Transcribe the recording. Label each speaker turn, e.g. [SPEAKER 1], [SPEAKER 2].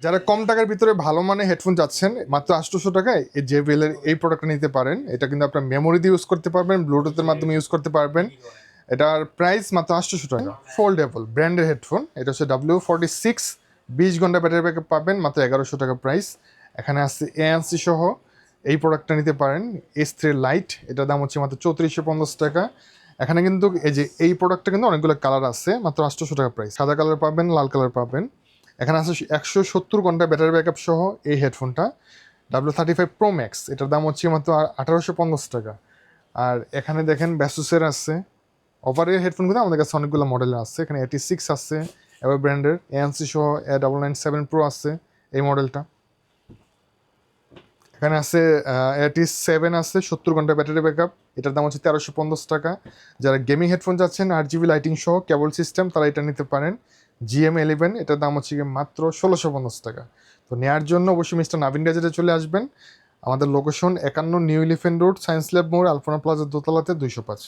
[SPEAKER 1] যারা কম টাকার ভিতরে ভালো মানের হেডফোন চাচ্ছেন মাত্র 800 টাকায় এই JBL এর এই প্রোডাক্টটা নিতে পারেন। এটা কিন্তু আপনার মেমোরি দিয়ে ইউজ করতে পারবেন, ব্লুটুথের মাধ্যমে ইউজ করতে পারবেন। এটার প্রাইস মাত্র 800 টাকা। ফোল্ডেবল ব্র্যান্ডের হেডফোন, এটা হচ্ছে W46, 20 ঘন্টা ব্যাটারি ব্যাকআপ পাবেন, মাত্র 1100 টাকা প্রাইস। এখানে আছে ANC সহ এই প্রোডাক্টটা নিতে পারেন, S3 লাইট, এটার দাম হচ্ছে মাত্র 3450 টাকা। এখানে কিন্তু এই যে এই প্রোডাক্টটা কিন্তু অনেকগুলো কালার আছে, মাত্র 800 টাকা প্রাইস। সাদা কালার পাবেন, লাল কালার পাবেন। এখানে আছে 170 ঘন্টা ব্যাটারি ব্যাকআপ সহ এই হেডফোনটা W35 Pro Max, এটার দাম হচ্ছে মাত্র 1850 টাকা। আর এখানে দেখেন ব্যাসুসের আছে ওভারের হেডফোনগুলো, আমাদের কাছে অনেকগুলো মডেলের আছে। এখানে 86 আছে এবার ব্র্যান্ডের, ANC সহ A997 Pro আছে এই মডেলটা। এখানে আছে 87 আছে, 70 ঘন্টা ব্যাটারি ব্যাকআপ, এটার দাম হচ্ছে 1350 টাকা। যারা গেমিং হেডফোন যাচ্ছেন 8GB লাইটিং সহ কেবল সিস্টেম, তারা এটা নিতে পারেন। GM11, এটার দাম হচ্ছে মাত্র 1650 টাকা। তো নেওয়ার জন্য অবশ্যই মিস্টার নাভিন গ্যাজেটে চলে আসবেন। আমাদের location 51 new elephant road, science lab মোড়, আলপনা প্লাজার দোতলাতে 205।